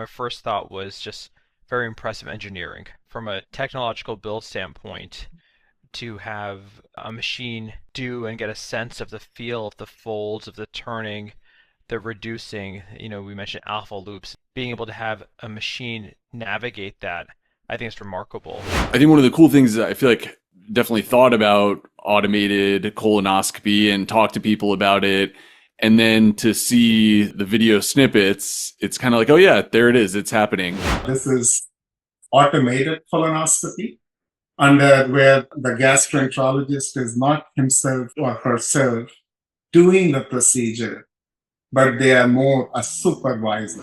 my first thought was just very impressive engineering. From a technological build standpoint, to have a machine do and get a sense of the feel of the folds, of the turning, the reducing, we mentioned alpha loops, being able to have a machine navigate that, I think it's remarkable. I think one of the cool things that I feel like definitely thought about automated colonoscopy and talk to people about it. And then to see the video snippets, it's kind of like, oh yeah, there it is. It's happening. This is automated colonoscopy, under where the gastroenterologist is not himself or herself doing the procedure, but they are more a supervisor.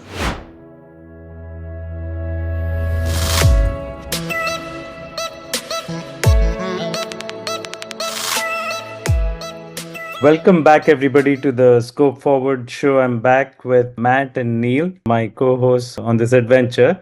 Welcome back, everybody, to the Scope Forward show. I'm back with Matt and Neil, my co-hosts on this adventure.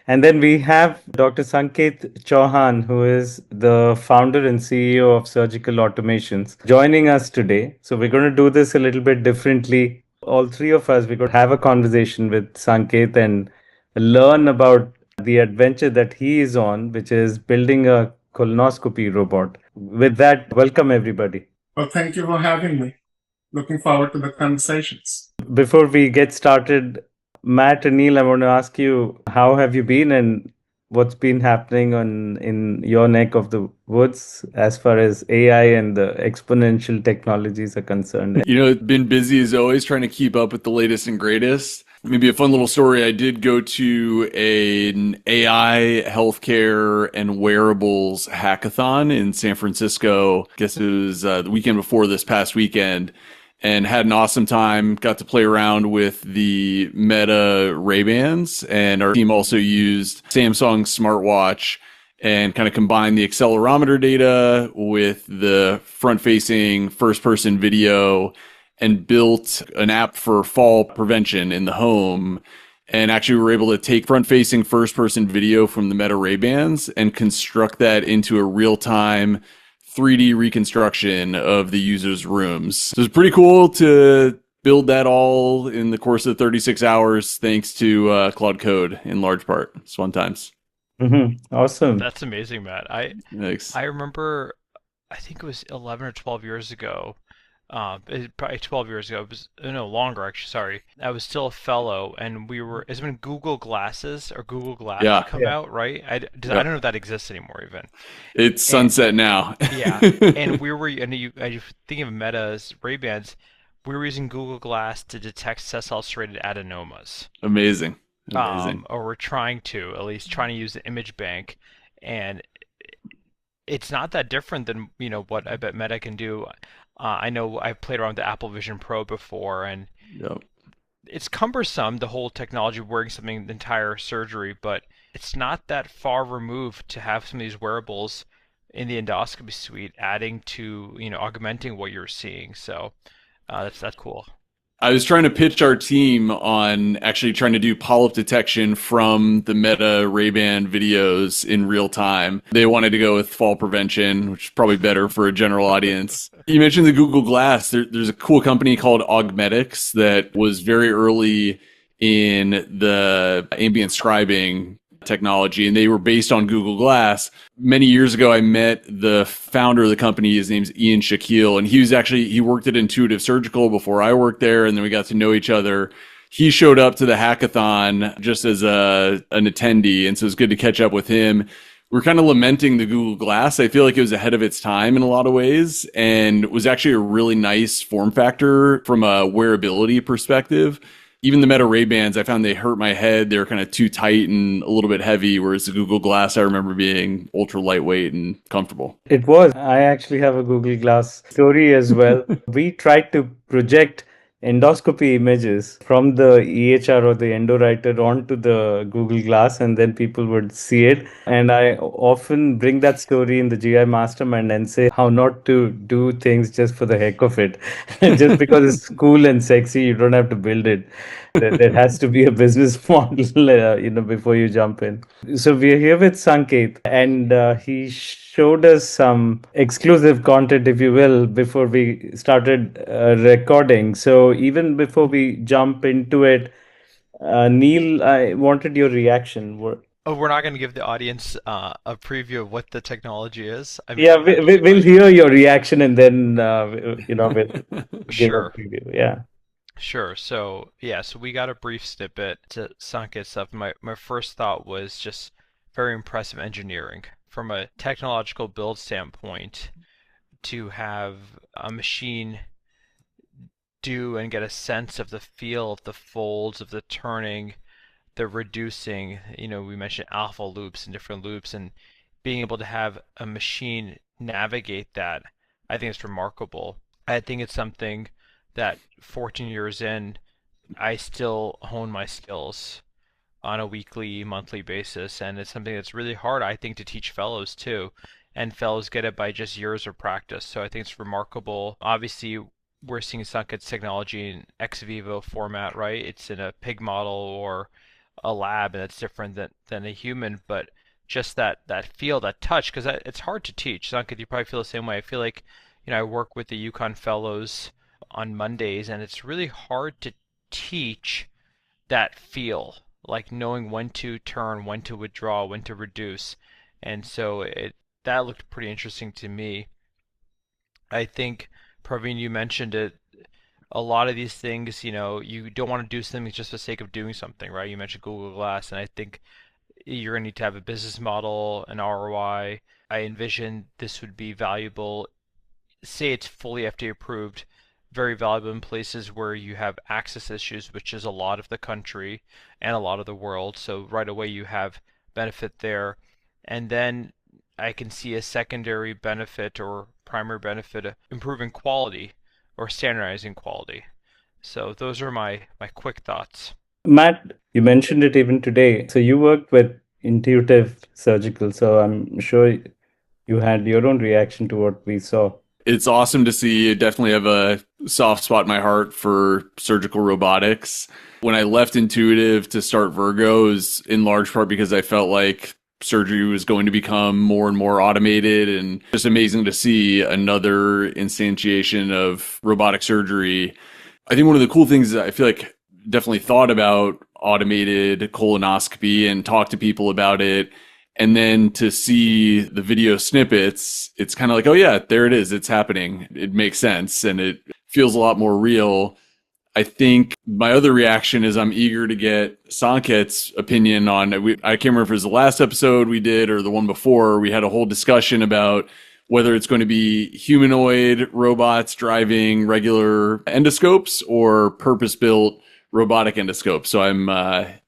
And then we have Dr. Sanket Chauhan, who is the founder and CEO of Surgical Automations, joining us today. So we're going to do this a little bit differently. All three of us, we're going to have a conversation with Sanket and learn about the adventure that he is on, which is building a colonoscopy robot. With that, welcome, everybody. Well, thank you for having me. Looking forward to the conversations. Before we get started, Matt and Neil, I want to ask you, how have you been and what's been happening in your neck of the woods as far as AI and the exponential technologies are concerned? Been busy as always, trying to keep up with the latest and greatest. Maybe a fun little story. I did go to an AI healthcare and wearables hackathon in San Francisco. I guess it was the weekend before this past weekend, and had an awesome time. Got to play around with the Meta Ray-Bans, and our team also used Samsung smartwatch and kind of combined the accelerometer data with the front-facing first-person video and built an app for fall prevention in the home. And actually we were able to take front-facing first-person video from the Meta Ray-Bans and construct that into a real-time 3D reconstruction of the user's rooms. So it's pretty cool to build that all in the course of 36 hours, thanks to Claude Code in large part. It's fun times. Mm-hmm. Awesome. That's amazing, Matt. Thanks. I remember, I think it was 11 or 12 years ago. Probably 12 years ago. It was no longer actually. Sorry, I was still a fellow, and it's when Google Glasses or Google Glass come out, right? I don't know if that exists anymore even. It's sunset now. Yeah, and I thinking of Meta's Ray-Bans. We were using Google Glass to detect cell-ulcerated adenomas. Amazing. Or we're trying to use the image bank, and it's not that different than what I bet Meta can do. I know I've played around with the Apple Vision Pro before, and it's cumbersome, the whole technology of wearing something the entire surgery, but it's not that far removed to have some of these wearables in the endoscopy suite adding to, augmenting what you're seeing. So that's cool. I was trying to pitch our team on actually trying to do polyp detection from the Meta Ray-Ban videos in real time. They wanted to go with fall prevention, which is probably better for a general audience. You mentioned the Google Glass. There's a cool company called Augmetics that was very early in the ambient scribing technology, and they were based on Google Glass. Many years ago, I met the founder of the company. His name's Ian Shaquille, and he worked at Intuitive Surgical before I worked there, and then we got to know each other. He showed up to the hackathon just as an attendee, and so it was good to catch up with him. We're kind of lamenting the Google Glass. I feel like it was ahead of its time in a lot of ways, and was actually a really nice form factor from a wearability perspective. Even the Meta Ray-Bans, I found they hurt my head. They were kind of too tight and a little bit heavy, whereas the Google Glass, I remember being ultra lightweight and comfortable. It was. I actually have a Google Glass story as well. We tried to project endoscopy images from the EHR or the endowriter onto the Google Glass, and then people would see it. And I often bring that story in the GI Mastermind and say how not to do things just for the heck of it. Just because it's cool and sexy, you don't have to build it. There has to be a business model, before you jump in. So we're here with Sanket, and he showed us some exclusive content, if you will, before we started recording. So even before we jump into it, Neil, I wanted your reaction. Oh, we're not going to give the audience a preview of what the technology is. I mean, Yeah, I just we'll hear your reaction and then we'll give a sure. preview. Yeah. Sure. So yeah, so we got a brief snippet to Sanket stuff. My first thought was just very impressive engineering from a technological build standpoint to have a machine do and get a sense of the feel of the folds, of the turning, the reducing. We mentioned alpha loops and different loops, and being able to have a machine navigate that, I think it's remarkable. I think it's something that 14 years in, I still hone my skills on a weekly, monthly basis, and it's something that's really hard, I think, to teach fellows too. And fellows get it by just years of practice. So I think it's remarkable. Obviously, we're seeing Sunket's technology in ex vivo format, right? It's in a pig model or a lab, and it's different than a human. But just that feel, that touch, because it's hard to teach. Sanket, you probably feel the same way. I feel like, I work with the Yukon fellows on Mondays, and it's really hard to teach that feel, like knowing when to turn, when to withdraw, when to reduce. And so that looked pretty interesting to me. I think, Praveen, you mentioned it. A lot of these things, you don't want to do something just for the sake of doing something, right? You mentioned Google Glass, and I think you're going to need to have a business model, an ROI. I envision this would be valuable, say it's fully FDA approved, very valuable in places where you have access issues, which is a lot of the country and a lot of the world. So right away you have benefit there. And then I can see a secondary benefit or primary benefit of improving quality or standardizing quality. So those are my quick thoughts. Matt, you mentioned it even today. So you worked with Intuitive Surgical. So I'm sure you had your own reaction to what we saw. It's awesome to see. I definitely have a soft spot in my heart for surgical robotics. When I left Intuitive to start Virgo, it was in large part because I felt like surgery was going to become more and more automated, and just amazing to see another instantiation of robotic surgery. I think one of the cool things that I feel like definitely thought about automated colonoscopy and talked to people about it. And then to see the video snippets, it's kind of like, oh yeah, there it is. It's happening. It makes sense. And it feels a lot more real. I think my other reaction is I'm eager to get Sanket's opinion on, I can't remember if it was the last episode we did or the one before, we had a whole discussion about whether it's going to be humanoid robots driving regular endoscopes or purpose-built robotic endoscopes. So I'm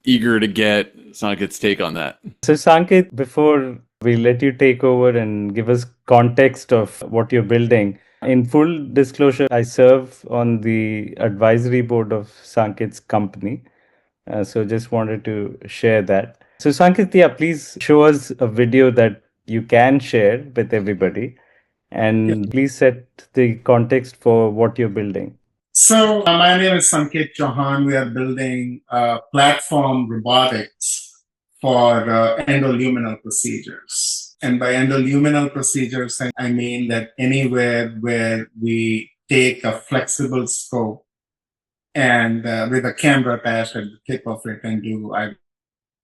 eager to get Sanket's take on that. So Sanket, before we let you take over and give us context of what you're building, in full disclosure, I serve on the advisory board of Sanket's company. So just wanted to share that. So Sanket, yeah, please show us a video that you can share with everybody, Yeah. and please set the context for what you're building. So my name is Sanket Chauhan. We are building platform robotics for endoluminal procedures. And by endoluminal procedures, I mean that anywhere where we take a flexible scope and with a camera attached at the tip of it and do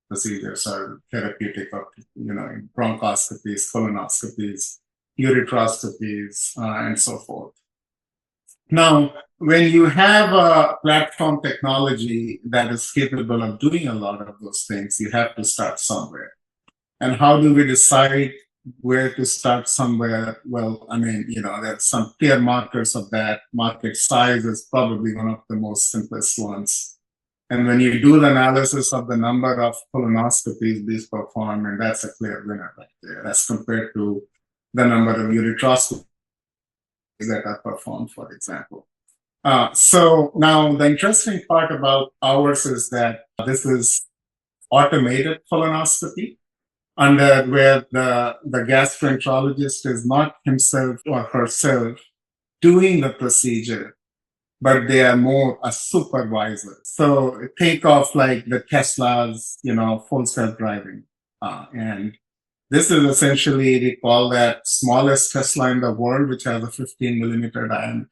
procedures or therapeutic or, bronchoscopies, colonoscopies, ureteroscopies, and so forth. Now, when you have a platform technology that is capable of doing a lot of those things, you have to start somewhere. And how do we decide where to start somewhere? Well, there's some clear markers of that. Market size is probably one of the most simplest ones. And when you do the analysis of the number of colonoscopies these perform, and that's a clear winner right there, as compared to the number of ureteroscopies that are performed, for example. So now the interesting part about ours is that this is automated colonoscopy, under where the gastroenterologist is not himself or herself doing the procedure, but they are more a supervisor. So think of like the Tesla's, full self-driving. And this is essentially, we call that smallest Tesla in the world, which has a 15 millimeter diameter.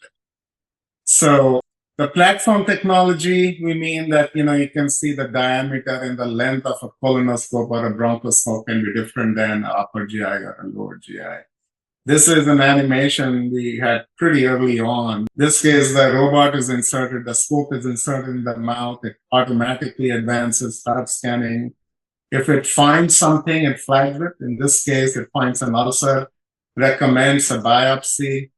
So The platform technology, we mean that, you can see the diameter and the length of a colonoscope or a bronchoscope can be different than an upper GI or a lower GI. This is an animation we had pretty early on. This case, the robot is inserted, the scope is inserted in the mouth, it automatically advances, starts scanning. If it finds something, it flags it. In this case, it finds an ulcer, recommends a biopsy.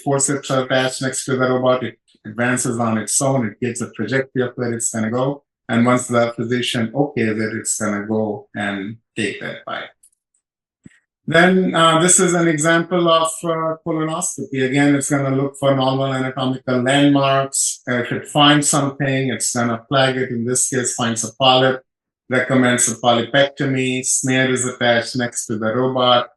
Forceps are attached next to the robot. It advances on its own. It gives a trajectory of where it's going to go. And once the physician okays it, it's going to go and take that bite. Then this is an example of colonoscopy. Again, it's going to look for normal anatomical landmarks. If it finds something, it's going to flag it. In this case, finds a polyp, recommends a polypectomy. Snare is attached next to the robot,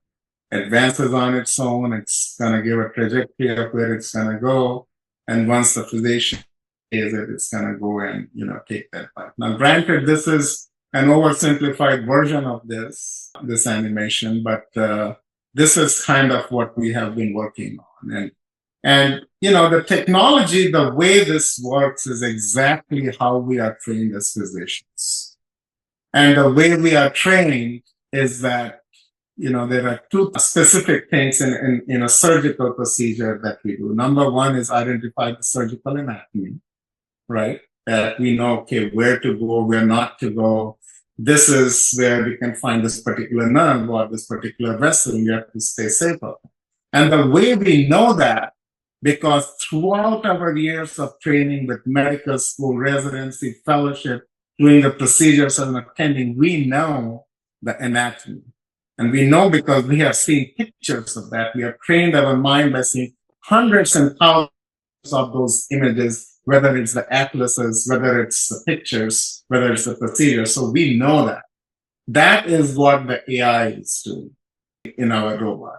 advances on its own. It's going to give a trajectory of where it's going to go. And once the physician is it, it's going to go and, take that bite. Now, granted, this is an oversimplified version of this animation, but this is kind of what we have been working on. And the technology, the way this works is exactly how we are trained as physicians. And the way we are trained is that, there are two specific things in a surgical procedure that we do. Number one is identify the surgical anatomy, right? That we know, okay, where to go, where not to go. This is where we can find this particular nerve or this particular vessel. You have to stay safer. And the way we know that, because throughout our years of training with medical school, residency, fellowship, doing the procedures and attending, we know the anatomy. And we know because we have seen pictures of that. We have trained our mind by seeing hundreds and thousands of those images, whether it's the atlases, whether it's the pictures, whether it's the procedure. So we know that. That is what the AI is doing in our robot,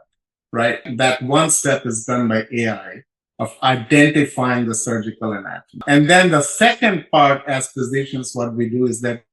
right? That one step is done by AI of identifying the surgical anatomy. And then the second part as physicians, what we do is that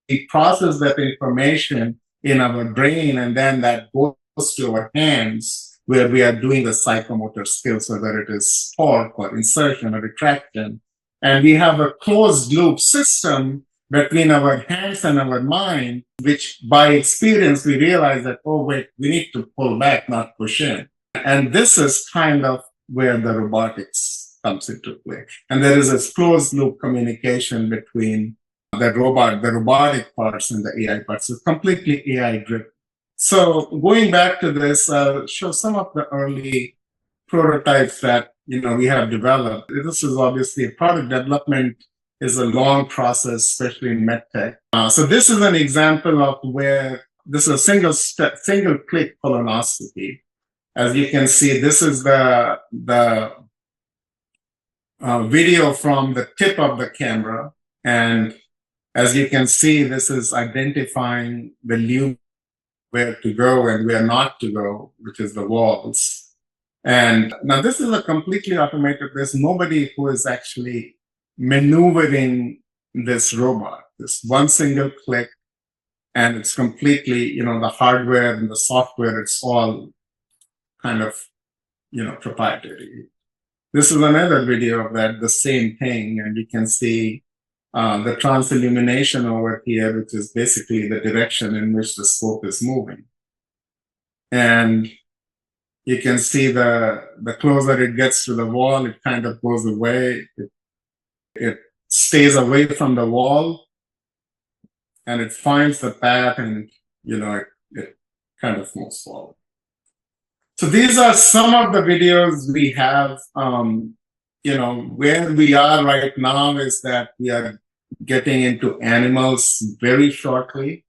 we process that information in our brain, and then that goes to our hands where we are doing the psychomotor skills, whether it is torque or insertion or retraction. And we have a closed loop system between our hands and our mind, which by experience, we realize that, oh, wait, we need to pull back, not push in. And this is kind of where the robotics comes into play. And there is a closed loop communication between the robotic parts and the AI parts. It's completely AI driven. So going back to this, I'll show some of the early prototypes that we have developed. This is obviously a product development is a long process, especially in medtech. So this is an example of where this is a single click colonoscopy. As you can see, this is the video from the tip of the camera, and as you can see, this is identifying the lumen, where to go and where not to go, which is the walls. And now this is a completely automated. There's nobody who is actually maneuvering this robot. This one single click, and it's completely, the hardware and the software, it's all kind of, proprietary. This is another video of that, the same thing, and you can see the transillumination over here, which is basically the direction in which the scope is moving. And you can see the closer it gets to the wall, it kind of goes away. It stays away from the wall, and it finds the path, and, it kind of moves forward. So these are some of the videos we have. Where we are right now is that we are getting into animals very shortly.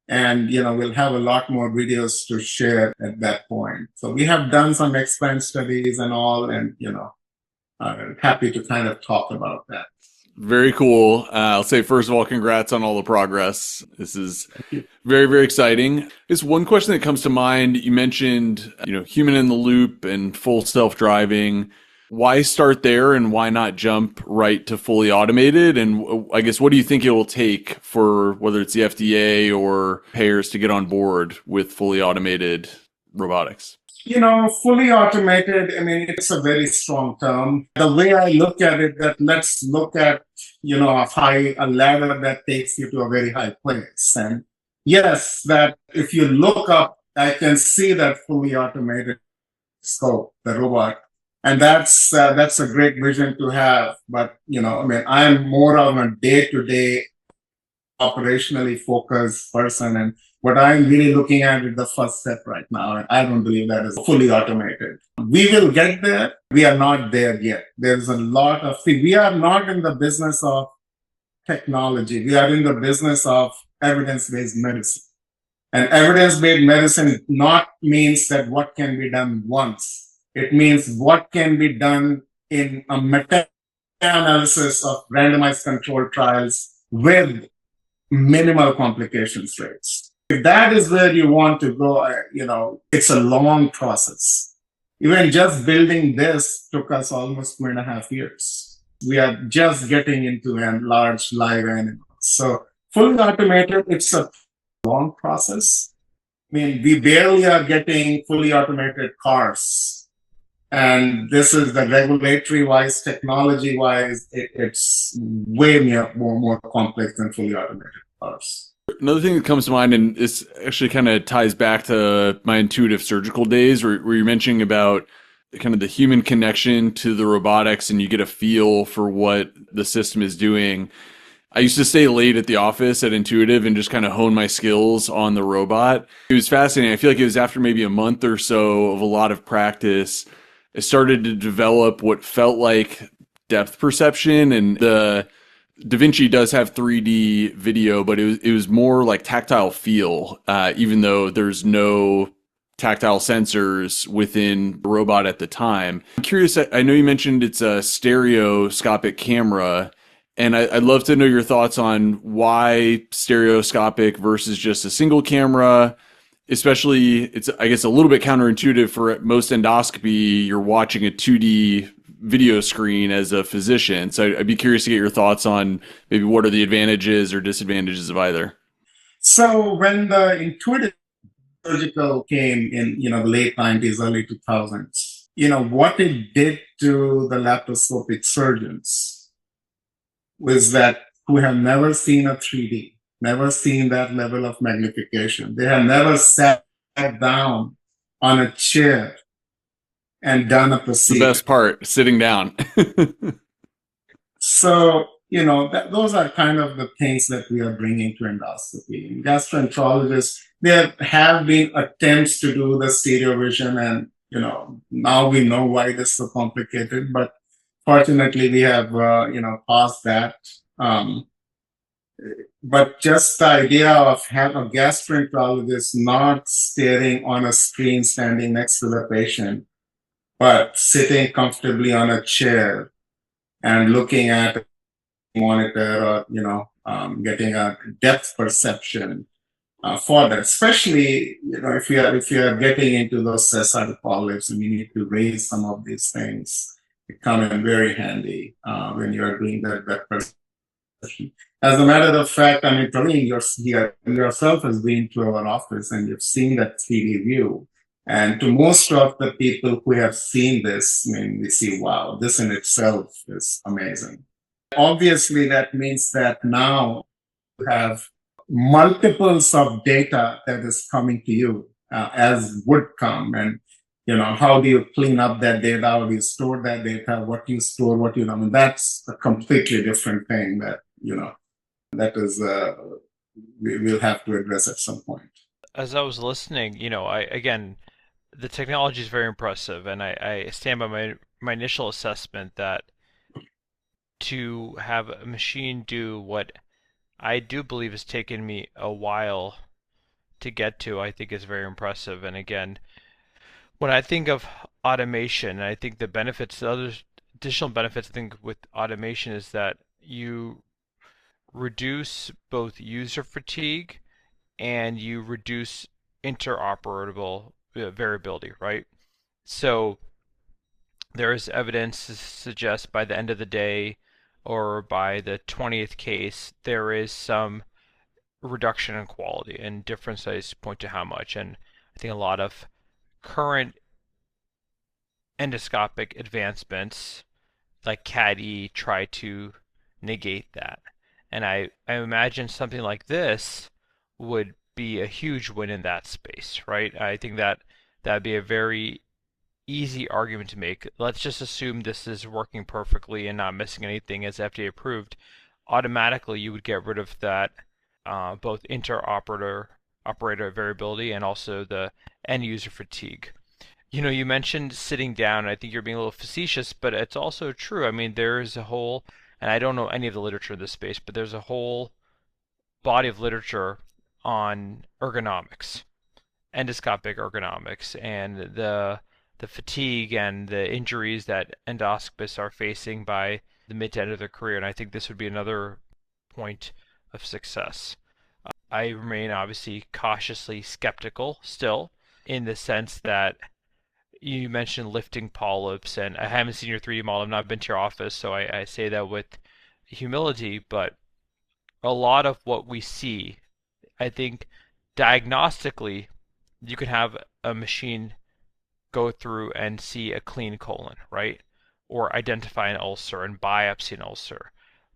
And, we'll have a lot more videos to share at that point. So we have done some explant studies and all, and, I'm happy to kind of talk about that. Very cool. I'll say, first of all, congrats on all the progress. This is very, very exciting. Just one question that comes to mind. You mentioned, human in the loop and full self-driving. Why start there, and why not jump right to fully automated? And I guess, what do you think it will take for whether it's the FDA or payers to get on board with fully automated robotics? Fully automated, I mean, it's a very strong term. The way I look at it, that let's look at, a ladder that takes you to a very high place. And yes, that if you look up, I can see that fully automated scope, the robot. And that's a great vision to have. But, I mean, I'm more of a day-to-day operationally focused person. And what I'm really looking at is the first step right now. And I don't believe that is fully automated. We will get there. We are not there yet. There's a lot of, we are not in the business of technology. We are in the business of evidence-based medicine. And evidence-based medicine not means that what can be done once. It means what can be done in a meta-analysis of randomized controlled trials with minimal complications rates. If that is where you want to go, it's a long process. Even just building this took us almost 2.5 years. We are just getting into a large live animals. So fully automated, it's a long process. I mean, we barely are getting fully automated cars. And this is the regulatory wise, technology wise, it's way more complex than fully automated cars. Another thing that comes to mind, and this actually kind of ties back to my intuitive surgical days, where you're mentioning about kind of the human connection to the robotics and you get a feel for what the system is doing. I used to stay late at the office at Intuitive and just kind of hone my skills on the robot. It was fascinating. I feel like it was after maybe a month or so of a lot of practice, I started to develop what felt like depth perception. And the Da Vinci does have 3D video, but it was more like tactile feel, even though there's no tactile sensors within the robot at the time. I'm curious, I know you mentioned it's a stereoscopic camera, and I'd love to know your thoughts on why stereoscopic versus just a single camera. Especially, it's, I guess, a little bit counterintuitive for most endoscopy. You're watching a 2D video screen as a physician. So I'd be curious to get your thoughts on maybe what are the advantages or disadvantages of either. So when the intuitive surgical came in, the late 90s, early 2000s, what it did to the laparoscopic surgeons was that who have never seen a 3D, never seen that level of magnification. They have never sat down on a chair and done a procedure. The best part, sitting down. So, those are kind of the things that we are bringing to endoscopy. Gastroenterologists, there have been attempts to do the stereo vision, and, now we know why this is so complicated, but fortunately we have, passed that. But just the idea of having a gastroenterologist not staring on a screen standing next to the patient, but sitting comfortably on a chair and looking at a monitor or, getting a depth perception for that, especially, if you are getting into those sessile polyps and you need to raise some of these things, it come in very handy when you are doing that perception. As a matter of fact, I mean, Praveen, yourself has been to our office and you've seen that 3D view. And to most of the people who have seen this, I mean, we see, wow, this in itself is amazing. Obviously, that means that now you have multiples of data that is coming to you as would come. And, how do you clean up that data? How do you store that data? What you store, what you know, I mean, that's a completely different thing that, that is, we will have to address at some point. As I was listening, again, the technology is very impressive, and I stand by my initial assessment that to have a machine do what I do believe has taken me a while to get to, I think is very impressive. And again, when I think of automation, I think the benefits, the other additional benefits I think with automation is that you reduce both user fatigue and you reduce interoperable variability, right? So there is evidence to suggest by the end of the day or by the 20th case, there is some reduction in quality, and different studies point to how much. And I think a lot of current endoscopic advancements like CAD-E try to negate that. And I imagine something like this would be a huge win in that space, right? I think that that'd be a very easy argument to make. Let's just assume this is working perfectly and not missing anything as FDA approved. Automatically, you would get rid of that both operator variability and also the end user fatigue. You mentioned sitting down, and I think you're being a little facetious, but it's also true. I mean, there is a whole, and I don't know any of the literature in this space, but there's a whole body of literature on ergonomics, endoscopic ergonomics, and the fatigue and the injuries that endoscopists are facing by the mid to end of their career. And I think this would be another point of success. I remain obviously cautiously skeptical still, in the sense that you mentioned lifting polyps, and I haven't seen your 3D model. I've not been to your office, so I say that with humility, but a lot of what we see, I think diagnostically, you can have a machine go through and see a clean colon, right? Or identify an ulcer and biopsy an ulcer.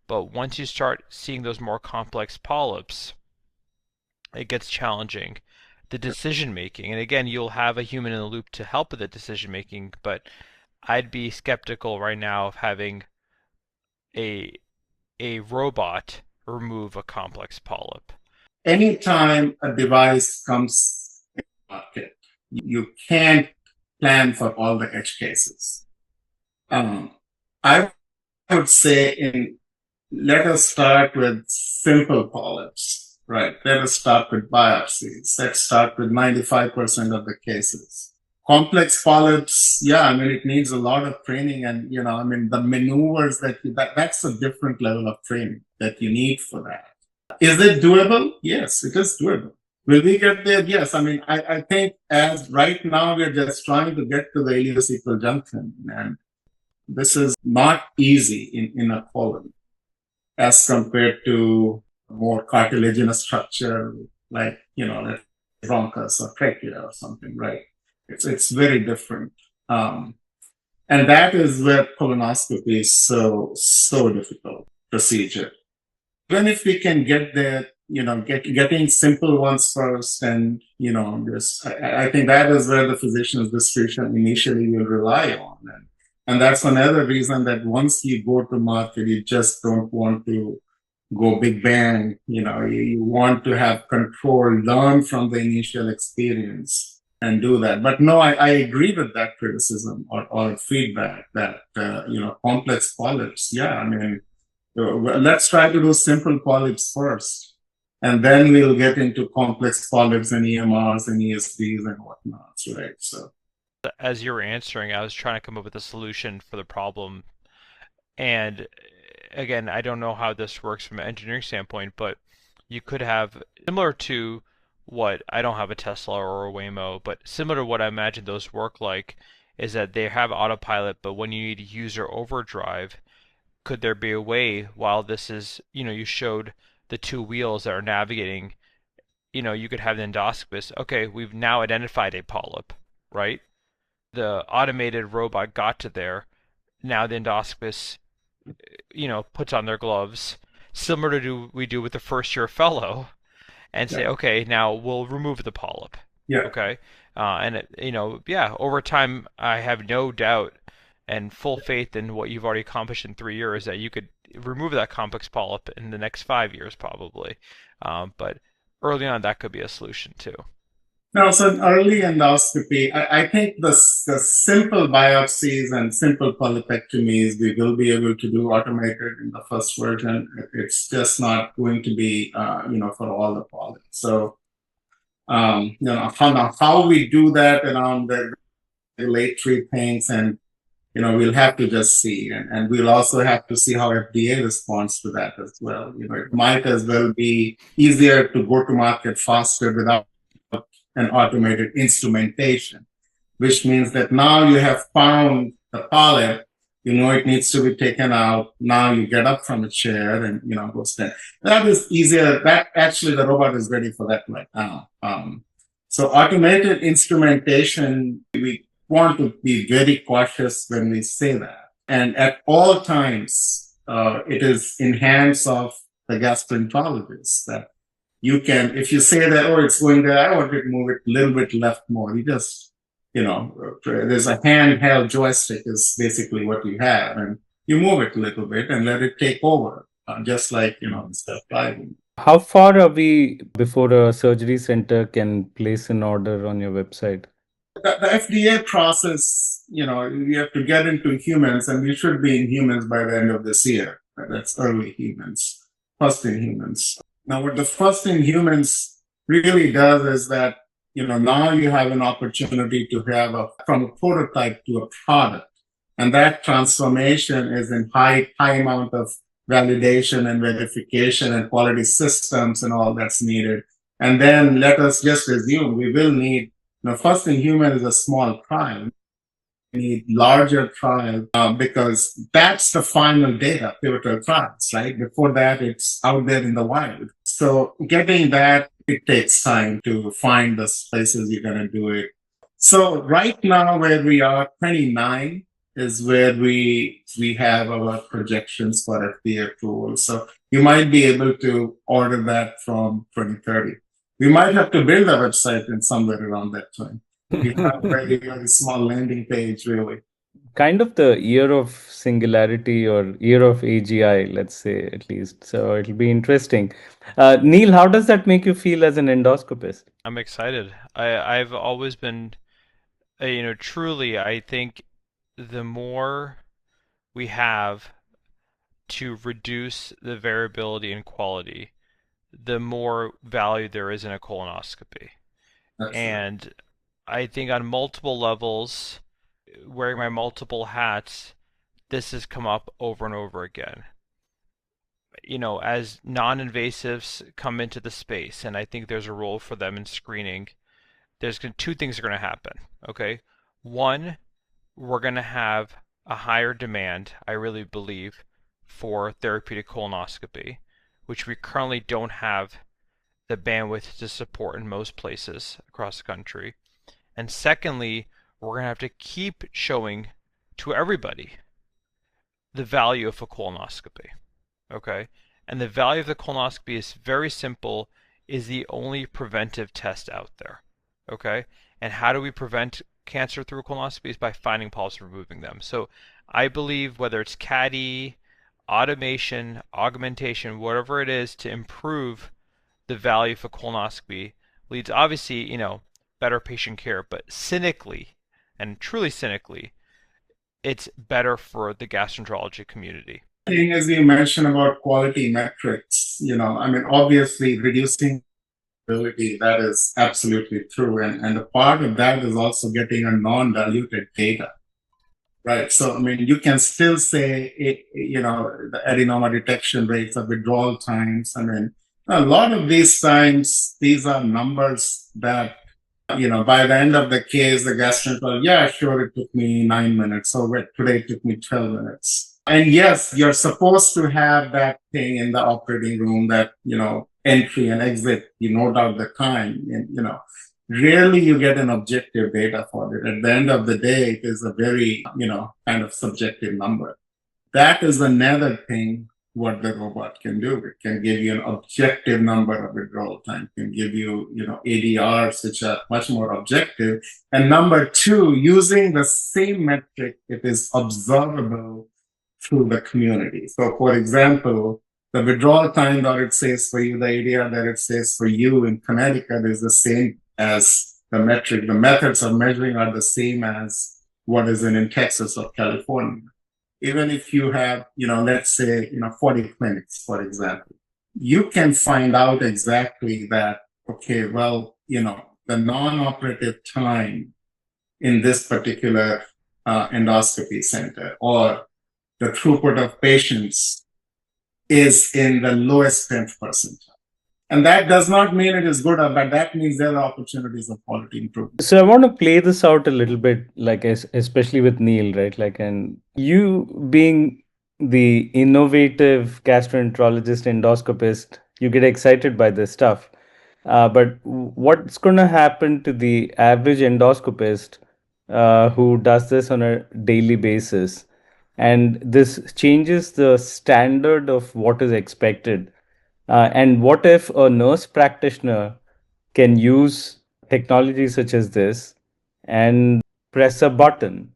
But once you start seeing those more complex polyps, it gets challenging. The decision making, and again, you'll have a human in the loop to help with the decision making, but I'd be skeptical right now of having a a robot remove a complex polyp. Anytime a device comes in the market, you can't plan for all the edge cases. I would say let us start with simple polyps, right? Let us start with biopsies. Let's start with 95% of the cases. Complex polyps, yeah, I mean, it needs a lot of training, and, I mean, the maneuvers that's a different level of training that you need for that. Is it doable? Yes, it is doable. Will we get there? Yes. I mean, I think as right now we're just trying to get to the ileocecal junction, and this is not easy in a colon as compared to more cartilaginous structure like, like bronchus or trachea or something, right? It's very different. And that is where colonoscopy is so difficult procedure. Even if we can get there, getting simple ones first, and, I think that is where the physician's discretion initially will rely on. And that's another reason that once you go to market, you just don't want to go big bang. You want to have control, learn from the initial experience and do that. But no, I agree with that criticism or feedback that, complex polyps. Yeah, I mean, let's try to do simple polyps first, and then we'll get into complex polyps and EMRs and ESPs and whatnot, right? So, as you were answering, I was trying to come up with a solution for the problem. And again, I don't know how this works from an engineering standpoint, but you could have similar to what I don't have a Tesla or a Waymo, but similar to what I imagine those work like is that they have autopilot, but when you need user overdrive, could there be a way while this is, you showed the two wheels that are navigating, you could have the endoscopist, okay, we've now identified a polyp, right? The automated robot got to there. Now the endoscopist, puts on their gloves, similar to we do with the first year fellow, and say, okay, now we'll remove the polyp. yeah. Okay. Over time, I have no doubt and full faith in what you've already accomplished in 3 years that you could remove that complex polyp in the next 5 years, probably. But early on, that could be a solution too. Now, so in early endoscopy, I think the simple biopsies and simple polypectomies, we will be able to do automated in the first version. It's just not going to be, for all the polyps. So, how we do that around the regulatory things, and, we'll have to just see. And we'll also have to see how FDA responds to that as well. It might as well be easier to go to market faster without an automated instrumentation, which means that now you have found the polyp, it needs to be taken out. Now you get up from a chair and, go stand. That is easier. That actually the robot is ready for that right now. So automated instrumentation, we want to be very cautious when we say that. And at all times, it is in hands of the gastroenterologist that you can, if you say that, oh, it's going there, I want you to move it a little bit left more. You just, there's a handheld joystick is basically what you have. And you move it a little bit and let it take over, just like, instead of driving. How far are we before a surgery center can place an order on your website? The FDA process, we have to get into humans, and we should be in humans by the end of this year. That's early humans, first in humans. Now, what the first in humans really does is that, now you have an opportunity to have from a prototype to a product. And that transformation is in high amount of validation and verification and quality systems and all that's needed. And then let us just assume we will need, first in human is a small trial. We need larger trials because that's the final data, pivotal trials, right? Before that, it's out there in the wild. So getting that, it takes time to find the places you're going to do it. So right now where we are, 29 is where we have our projections for FDA approval. So you might be able to order that from 2030. We might have to build a website in somewhere around that time. We have a very, very small landing page, really. Kind of the year of singularity or year of AGI, let's say, at least. So it'll be interesting. Neil, how does that make you feel as an endoscopist? I'm excited. I've always been, truly, I think the more we have to reduce the variability in quality, the more value there is in a colonoscopy. And I think on multiple levels, wearing my multiple hats, this has come up over and over again. As non-invasives come into the space, and I think there's a role for them in screening, there's two things are going to happen. Okay, one, we're going to have a higher demand, I really believe, for therapeutic colonoscopy, which we currently don't have the bandwidth to support in most places across the country. And secondly, we're going to have to keep showing to everybody the value of a colonoscopy. Okay? And the value of the colonoscopy is very simple, is the only preventive test out there. Okay? And how do we prevent cancer through colonoscopy? Is by finding polyps and removing them. So I believe whether it's CADI, automation, augmentation, whatever it is to improve the value for colonoscopy leads obviously, better patient care, but cynically, and truly cynically, it's better for the gastroenterology community. Thing as you mentioned about quality metrics, obviously reducing ability, that is absolutely true. And a part of that is also getting a non-diluted data. Right. So, you can still say, the adenoma detection rates of withdrawal times. A lot of these times, these are numbers that, by the end of the case, the gastroenterologist, yeah, sure, it took me 9 minutes. So today it took me 12 minutes. And yes, you're supposed to have that thing in the operating room that, entry and exit, you note out the time, and, rarely you get an objective data for it. At the end of the day, it is a very, kind of subjective number. That is another thing what the robot can do. It can give you an objective number of withdrawal time, can give you, ADRs, which are much more objective. And number two, using the same metric, it is observable through the community. So for example, the withdrawal time that it says for you, the ADR that it says for you in Connecticut is the same as the metric. The methods of measuring are the same as what is in Texas or California. Even if you have, let's say, 40 clinics, for example, you can find out exactly that, okay, well, the non-operative time in this particular endoscopy center or the throughput of patients is in the lowest 10th percentile. And that does not mean it is good, but that means there are opportunities of quality improvement. So I want to play this out a little bit, especially with Neil, right? And you being the innovative gastroenterologist, endoscopist, you get excited by this stuff. But what's going to happen to the average endoscopist who does this on a daily basis. And this changes the standard of what is expected. And what if a nurse practitioner can use technology such as this and press a button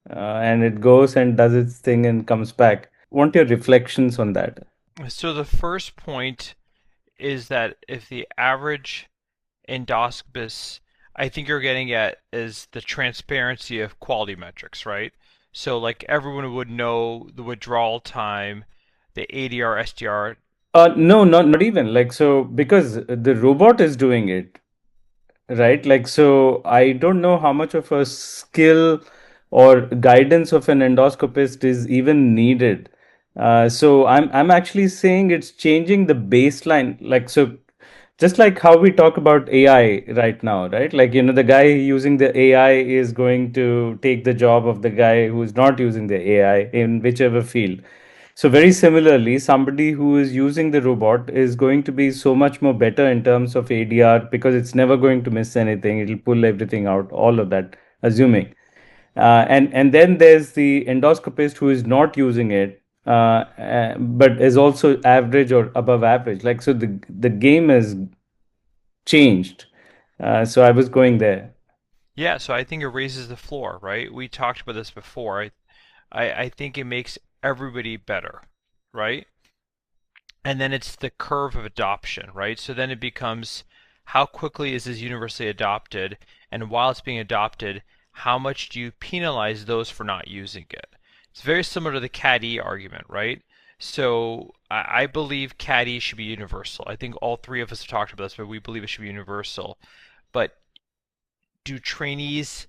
and it goes and does its thing and comes back? Want your reflections on that? So the first point is that if the average endoscopist, I think you're getting at is the transparency of quality metrics, right? So like everyone would know the withdrawal time, the ADR, SDR. No, not even like so because the robot is doing it, right? Like so, I don't know how much of a skill or guidance of an endoscopist is even needed. So I'm actually saying it's changing the baseline. Like so, just like how we talk about AI right now, right? Like the guy using the AI is going to take the job of the guy who is not using the AI in whichever field. So very similarly, somebody who is using the robot is going to be so much more better in terms of ADR because it's never going to miss anything. It'll pull everything out, all of that, assuming. And then there's the endoscopist who is not using it, but is also average or above average. Like so, the game has changed. So I was going there. Yeah, so I think it raises the floor, right? We talked about this before. I think it makes everybody better, right? And then it's the curve of adoption, right? So then it becomes how quickly is this universally adopted, and while it's being adopted, how much do you penalize those for not using it? It's very similar to the CAD-E argument, right? So I believe CAD-E should be universal. I think all three of us have talked about this, but we believe it should be universal. But do trainees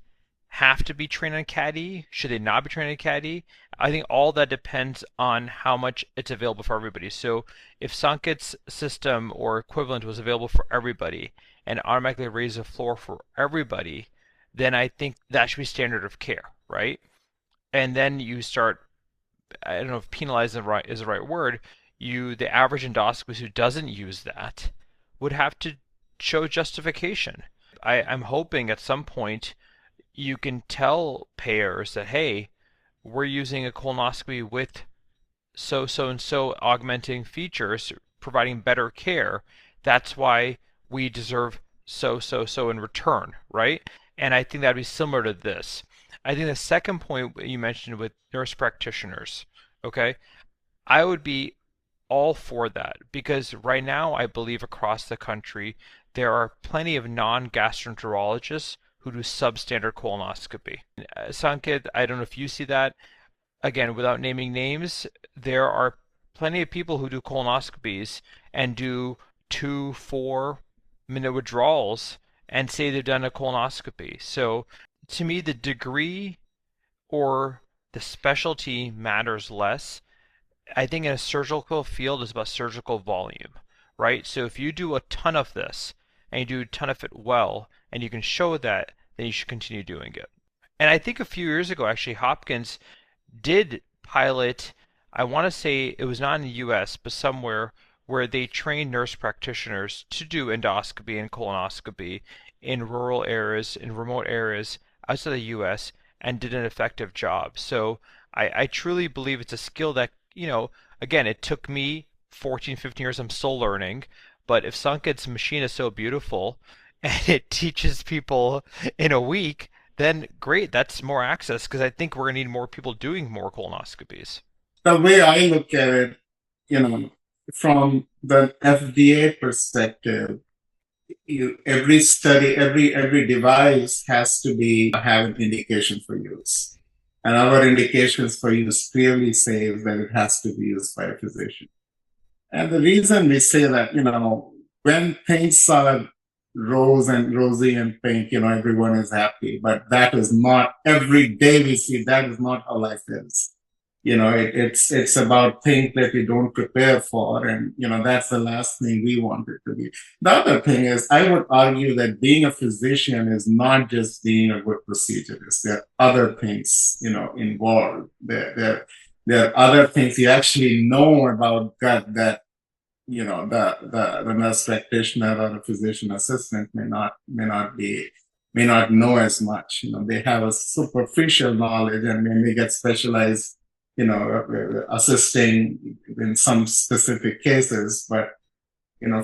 have to be trained on CAD-E? Should they not be trained on CAD-E? I think all that depends on how much it's available for everybody. So if Sanket's system or equivalent was available for everybody and automatically raised the floor for everybody, then I think that should be standard of care, right? And then you start, I don't know if penalize is the right word, the average endoscopist who doesn't use that would have to show justification. I'm hoping at some point you can tell payers that, hey, we're using a colonoscopy with so and so augmenting features, providing better care. That's why we deserve so in return, right? And I think that'd be similar to this. I think the second point you mentioned with nurse practitioners, okay, I would be all for that because right now I believe across the country there are plenty of non-gastroenterologists who do substandard colonoscopy. Sanket, I don't know if you see that. Again, without naming names, there are plenty of people who do colonoscopies and do 2, 4 minute withdrawals and say they've done a colonoscopy. So to me, the degree or the specialty matters less. I think in a surgical field is about surgical volume, right? So if you do a ton of this and you do a ton of it well and you can show that, then you should continue doing it. And I think a few years ago, actually, Hopkins did pilot, I want to say it was not in the US, but somewhere where they trained nurse practitioners to do endoscopy and colonoscopy in rural areas, in remote areas outside the US, and did an effective job. So I truly believe it's a skill that, again, it took me 14, 15 years, I'm still learning, but if Sanket's machine is so beautiful and it teaches people in a week, then great, that's more access because I think we're going to need more people doing more colonoscopies. The way I look at it, from the FDA perspective, every study, every device has to have an indication for use. And our indications for use clearly say that it has to be used by a physician. And the reason we say that, when things are rosy and pink, everyone is happy. But that is not every day we see, that is not how life is. It's about things that we don't prepare for. And, that's the last thing we want it to be. The other thing is, I would argue that being a physician is not just being a good procedurist. There are other things, involved. There are other things you actually know about gut that the nurse practitioner or the physician assistant may not be may not know as much. They have a superficial knowledge and they may get specialized, assisting in some specific cases. But,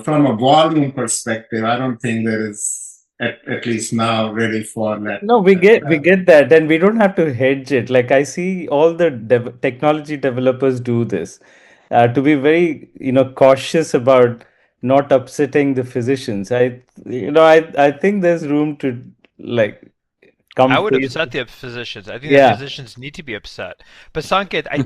from a volume perspective, I don't think there is at least now ready for that. No, we get that, and we don't have to hedge it. Like I see all the technology developers do this, to be very cautious about not upsetting the physicians. I think there's room to like I come would face. upset the physicians. I think the Yeah. physicians need to be upset. But Sanket, I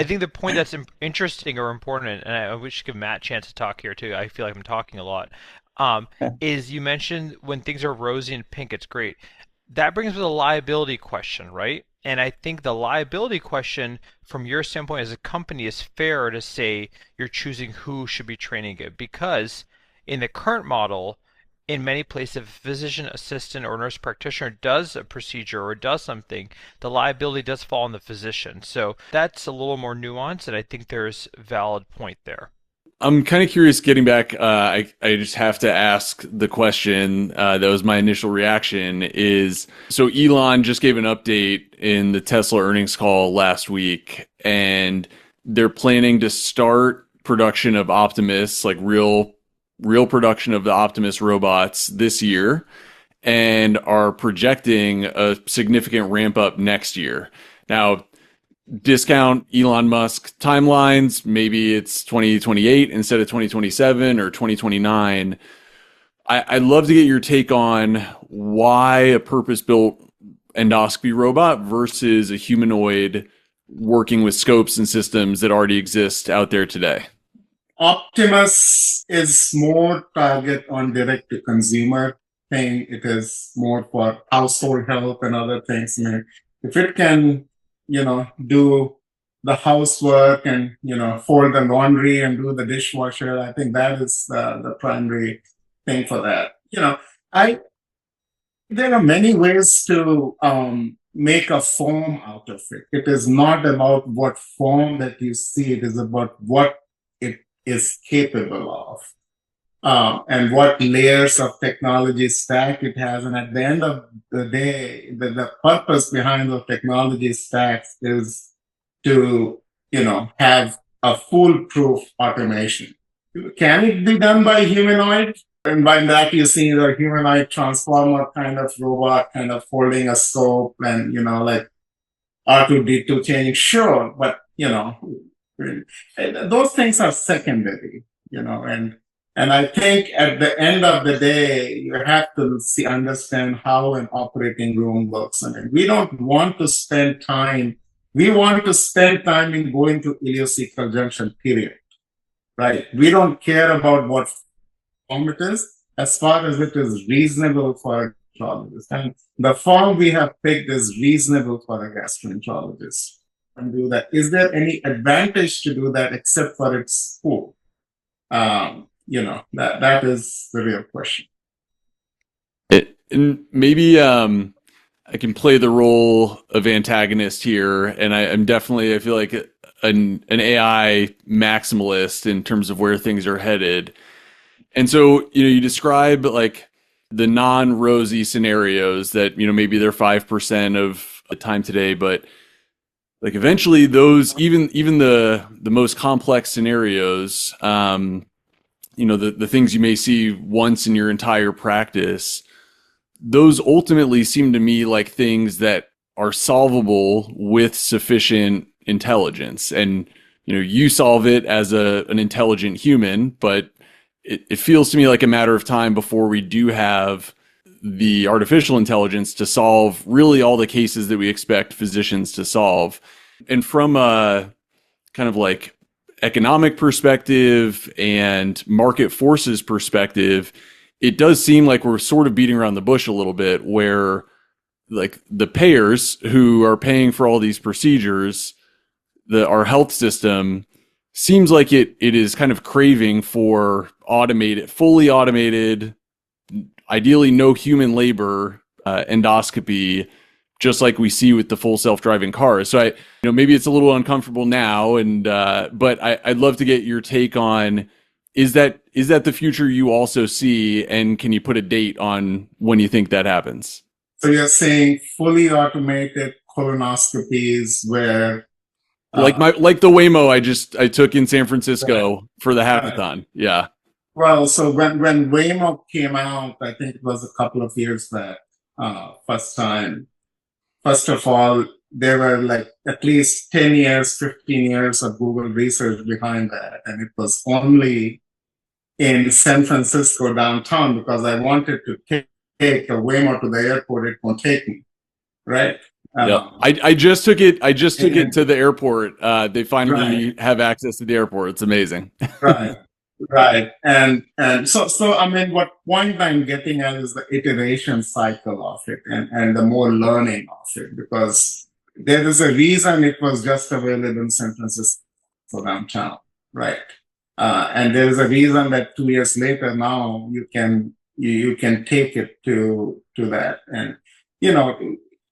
think the point that's interesting or important, and I wish to give Matt a chance to talk here too. I feel like I'm talking a lot. Um, is you mentioned when things are rosy and pink, it's great. That brings with a liability question, right? And I think the liability question, from your standpoint as a company, is fair to say you're choosing who should be training it because in the current model in many places, if a physician assistant or nurse practitioner does a procedure or does something, the liability does fall on the physician. So that's a little more nuanced, and I think there's a valid point there. I'm kind of curious getting back. I just have to ask the question. That was my initial reaction is, so Elon just gave an update in the Tesla earnings call last week, and they're planning to start production of Optimus, like real production of the Optimus robots this year, and are projecting a significant ramp up next year. Now, discount Elon Musk timelines. Maybe it's 2028 instead of 2027 or 2029. I'd love to get your take on why a purpose-built endoscopy robot versus a humanoid working with scopes and systems that already exist out there today. Optimus is more target on direct to consumer thing. It is more for household help and other things. I mean, if it can, do the housework and, fold the laundry and do the dishwasher, I think that is the primary thing for that. There are many ways to make a form out of it. It is not about what form that you see. It is about what it is capable of. And what layers of technology stack it has. And at the end of the day, the purpose behind the technology stacks is to, have a foolproof automation. Can it be done by humanoid? And by that, you see the humanoid transformer kind of robot kind of holding a scope and, like R2D2 changing. Sure, but, those things are secondary, and I think at the end of the day, you have to understand how an operating room works. I mean, we don't want to spend time. We want to spend time in going to ileocecal junction, period. Right? We don't care about what form it is, as far as it is reasonable for a gastroenterologist. And the form we have picked is reasonable for a gastroenterologist. And do that. Is there any advantage to do that except for its food? That is the real question. And maybe I can play the role of antagonist here, and I'm definitely, I feel like an AI maximalist in terms of where things are headed. And so, you describe like the non-rosy scenarios that, maybe they're 5% of the time today, but like eventually those, even the most complex scenarios, the things you may see once in your entire practice, those ultimately seem to me like things that are solvable with sufficient intelligence. And, you solve it as an intelligent human, but it feels to me like a matter of time before we do have the artificial intelligence to solve really all the cases that we expect physicians to solve. And from a kind of like economic perspective and market forces perspective, it does seem like we're sort of beating around the bush a little bit, where like the payers who are paying for all these procedures, our health system seems like it is kind of craving for fully automated, ideally no human labor endoscopy, just like we see with the full self-driving cars. So maybe it's a little uncomfortable now, and but I'd love to get your take on, is that Is that the future you also see? And can you put a date on when you think that happens? So you're saying fully automated colonoscopies where Like the Waymo I took in San Francisco for the right. hackathon. Yeah. Well, so when Waymo came out, I think it was a couple of years back, first time. First of all, there were like at least 10 years, 15 years of Google research behind that. And it was only in San Francisco downtown because I wanted to take a Waymo to the airport. It won't take me, right? Yep. I just took it. I just took and- it to the airport. They finally Right. have access to the airport. It's amazing. Right. Right. And so I mean what point I'm getting at is the iteration cycle of it and the more learning of it, because there is a reason it was just available in San Francisco downtown, right? And there is a reason that 2 years later now you can take it to that. And you know,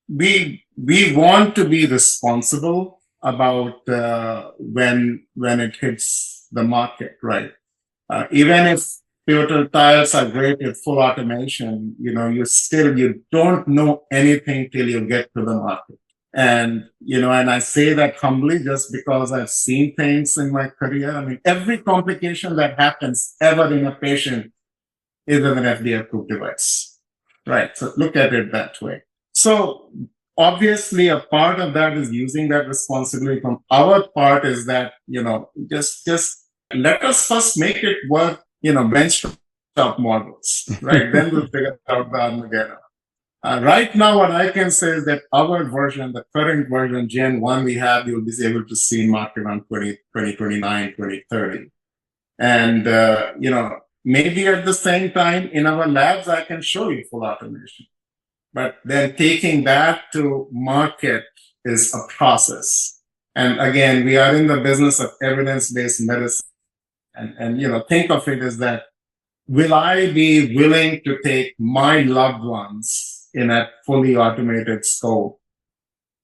we want to be responsible about when it hits the market, right? Even if pivotal trials are great with full automation, you know, you don't know anything till you get to the market. And, you know, and I say that humbly just because I've seen things in my career. I mean, every complication that happens ever in a patient is with an FDA approved device, right? So look at it that way. So obviously a part of that is using that responsibility. From our part is that, you know, just let us first make it work, you know, benchtop models, right? Then we'll figure out the Armageddon. Right now, what I can say is that our version, the current version, Gen 1 we have, you'll be able to see in market on 2029, 2030. And, you know, maybe at the same time in our labs, I can show you full automation. But then taking that to market is a process. And again, we are in the business of evidence-based medicine. And you know, think of it as that, will I be willing to take my loved ones in a fully automated scope?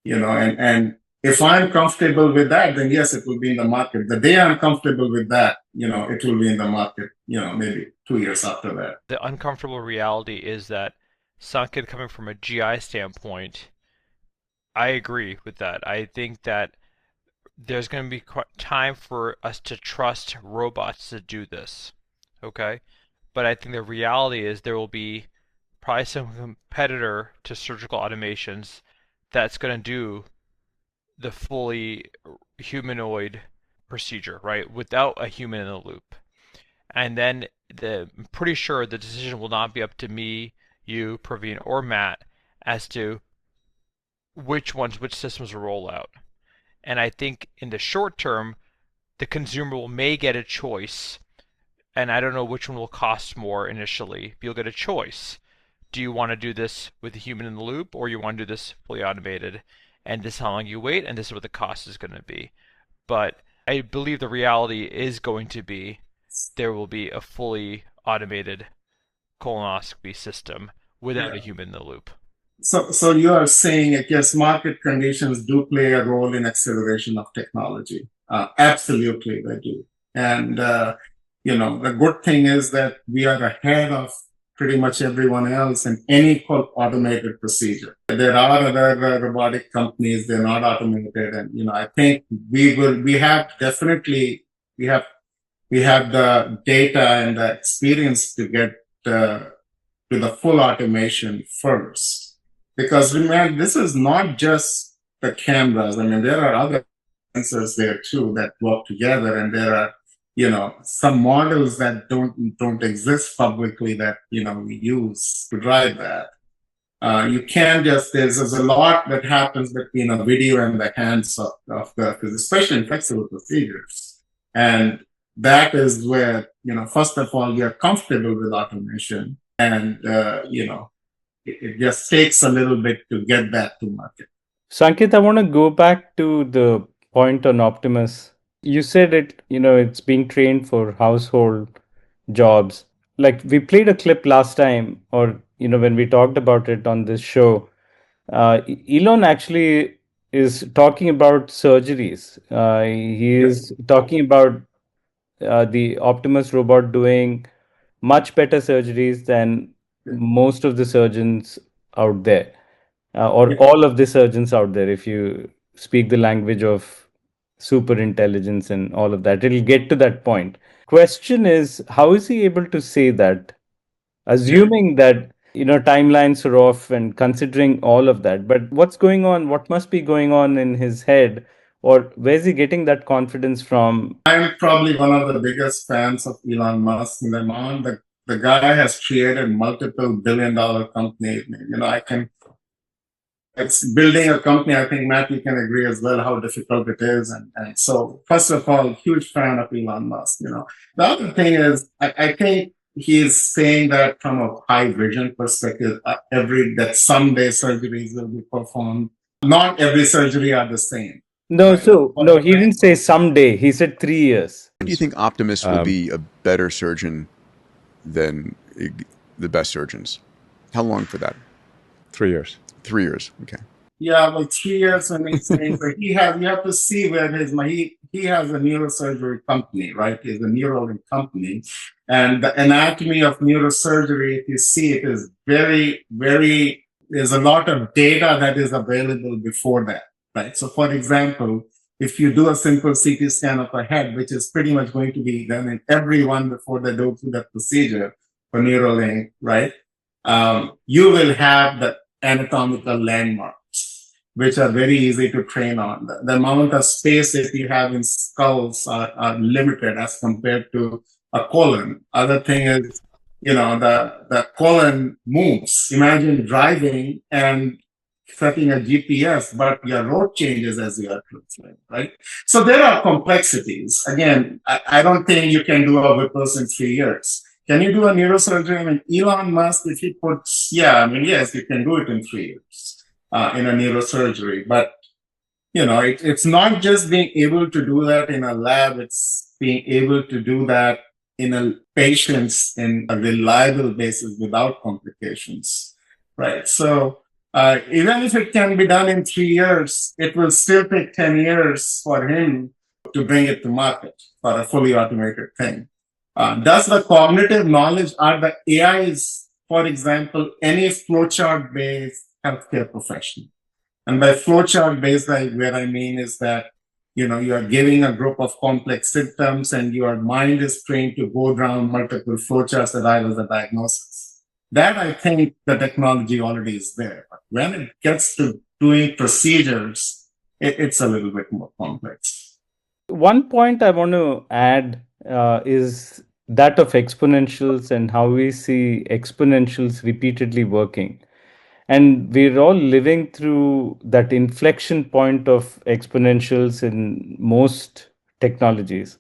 You know, and if I'm comfortable with that, then yes, it will be in the market. The day I'm comfortable with that, you know, it will be in the market, you know, maybe 2 years after that. The uncomfortable reality is that Sanket, coming from a GI standpoint, I agree with that. I think that there's going to be time for us to trust robots to do this. Okay? But I think the reality is there will be probably some competitor to surgical automations that's going to do the fully humanoid procedure, right? Without a human in the loop. And then I'm pretty sure the decision will not be up to me, you, Praveen, or Matt as to which systems will roll out. And I think in the short term, the consumer may get a choice, and I don't know which one will cost more initially, but you'll get a choice. Do you want to do this with a human in the loop, or you want to do this fully automated? And this is how long you wait, and this is what the cost is going to be. But I believe the reality is going to be there will be a fully automated colonoscopy system without a human in the loop. So you are saying that yes, market conditions do play a role in acceleration of technology. Absolutely, they do. And you know, the good thing is that we are ahead of pretty much everyone else in any automated procedure. There are other robotic companies; they're not automated, and you know, I think we have definitely we have the data and the experience to get to the full automation first. Because remember, this is not just the cameras. I mean, there are other sensors there too that work together, and there are, you know, some models that don't exist publicly that, you know, we use to drive that. You can't just, there's a lot that happens between a video and the hands of especially in flexible procedures. And that is where, you know, first of all, we are comfortable with automation, and, you know, it just takes a little bit to get that to market. Sanket, I want to go back to the point on Optimus. You said it's being trained for household jobs. Like we played a clip last time, or when we talked about it on this show, Elon actually is talking about surgeries. He is talking about the Optimus robot doing much better surgeries than most of the surgeons out there, or Yeah. all of the surgeons out there, if you speak the language of super intelligence and all of that. It'll get to that point. Question is, how is he able to say that? Yeah. Assuming that, timelines are off and considering all of that. But what's going on? What must be going on in his head? Or where's he getting that confidence from? I'm probably one of the biggest fans of Elon Musk in the amount that the guy has created multiple billion-dollar companies. I can. It's building a company. I think Matt, you can agree as well how difficult it is. And so, first of all, huge fan of Elon Musk. The other thing is, I think he's saying that from a high vision perspective. That someday surgeries will be performed. Not every surgery are the same, No, right? so no, he didn't say someday. He said 3 years. Do you think Optimus will be a better surgeon than the best surgeons? How long for that? 3 years. 3 years. Okay. Yeah, like 3 years when he's saying that you have to see where he has a neurosurgery company, right? He's a neural company. And the anatomy of neurosurgery, if you see it, is very, very, there's a lot of data that is available before that, right? So for example, if you do a simple CT scan of a head, which is pretty much going to be done in everyone before they go through that procedure for Neuralink, right? You will have the anatomical landmarks, which are very easy to train on. The amount of space that you have in skulls are limited as compared to a colon. Other thing is, the colon moves. Imagine driving and setting a GPS, but your road changes as you are cruising, right? So there are complexities. Again, I don't think you can do a Whipples in 3 years. Can you do a neurosurgery? I mean, Elon Musk, if he puts, yes, you can do it in 3 years in a neurosurgery. But, it's not just being able to do that in a lab, it's being able to do that in a patients in a reliable basis without complications, right? So even if it can be done in 3 years, it will still take 10 years for him to bring it to market for a fully automated thing. Does the cognitive knowledge or the AIs, for example, any flowchart-based healthcare profession? And by flowchart-based, where I mean is that, you are giving a group of complex symptoms and your mind is trained to go down multiple flowcharts that I was a diagnosis. That I think the technology already is there. But when it gets to doing procedures, it's a little bit more complex. One point I want to add is that of exponentials and how we see exponentials repeatedly working. And we're all living through that inflection point of exponentials in most technologies.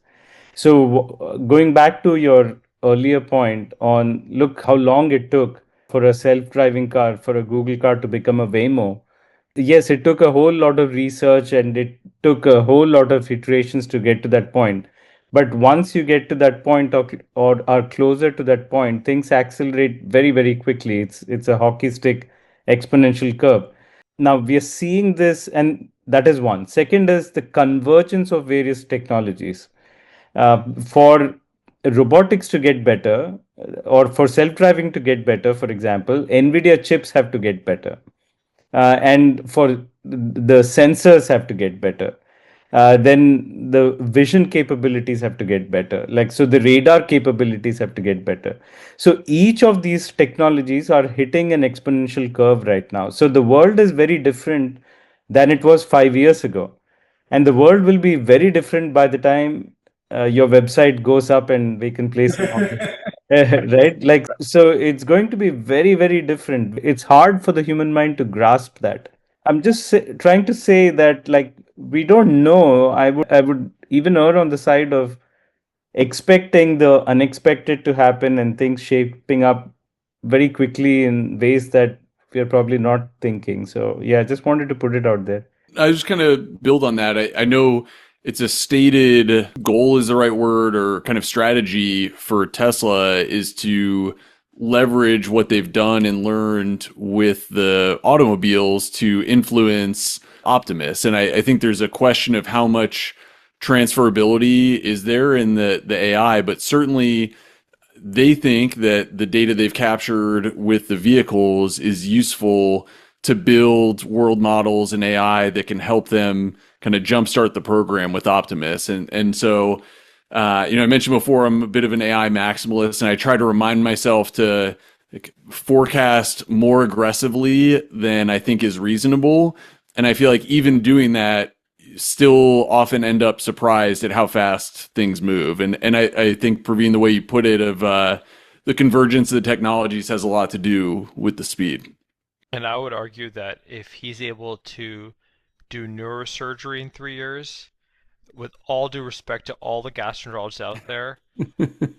So, going back to your earlier point on look how long it took for a self driving car, for a Google car to become a Waymo. Yes, it took a whole lot of research and it took a whole lot of iterations to get to that point. But once you get to that point or are closer to that point, things accelerate very, very quickly. It's a hockey stick exponential curve. Now we are seeing this, and that is one. Second is the convergence of various technologies. For robotics to get better, or for self-driving to get better, for example, NVIDIA chips have to get better. And for the sensors have to get better. Then the vision capabilities have to get better. Like, so the radar capabilities have to get better. So each of these technologies are hitting an exponential curve right now. So the world is very different than it was 5 years ago. And the world will be very different by the time your website goes up and we can place an order. Right? Like, so it's going to be very, very different. It's hard for the human mind to grasp that. I'm just trying to say that, like, we don't know. I would even err on the side of expecting the unexpected to happen and things shaping up very quickly in ways that we are probably not thinking. So, yeah, I just wanted to put it out there. I just kind of build on that. I know it's a stated goal is the right word, or kind of strategy for Tesla is to leverage what they've done and learned with the automobiles to influence Optimus. And I think there's a question of how much transferability is there in the AI, but certainly they think that the data they've captured with the vehicles is useful to build world models and AI that can help them kind of jumpstart the program with Optimus. And so, I mentioned before I'm a bit of an AI maximalist, and I try to remind myself to forecast more aggressively than I think is reasonable. And I feel like even doing that, still often end up surprised at how fast things move. And I think, Praveen, the way you put it of the convergence of the technologies has a lot to do with the speed. And I would argue that if he's able to do neurosurgery in 3 years, with all due respect to all the gastroenterologists out there,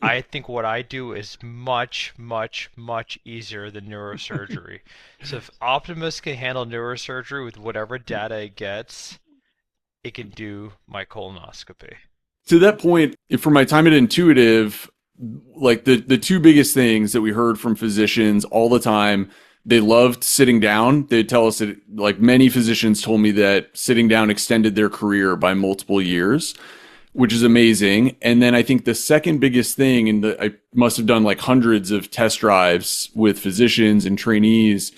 I think what I do is much, much, much easier than neurosurgery. So if Optimus can handle neurosurgery with whatever data it gets, it can do my colonoscopy. To that point, for my time at Intuitive, like the two biggest things that we heard from physicians all the time, they loved sitting down. They'd tell us that, like, many physicians told me that sitting down extended their career by multiple years, which is amazing. And then I think the second biggest thing, and I must have done like hundreds of test drives with physicians and trainees,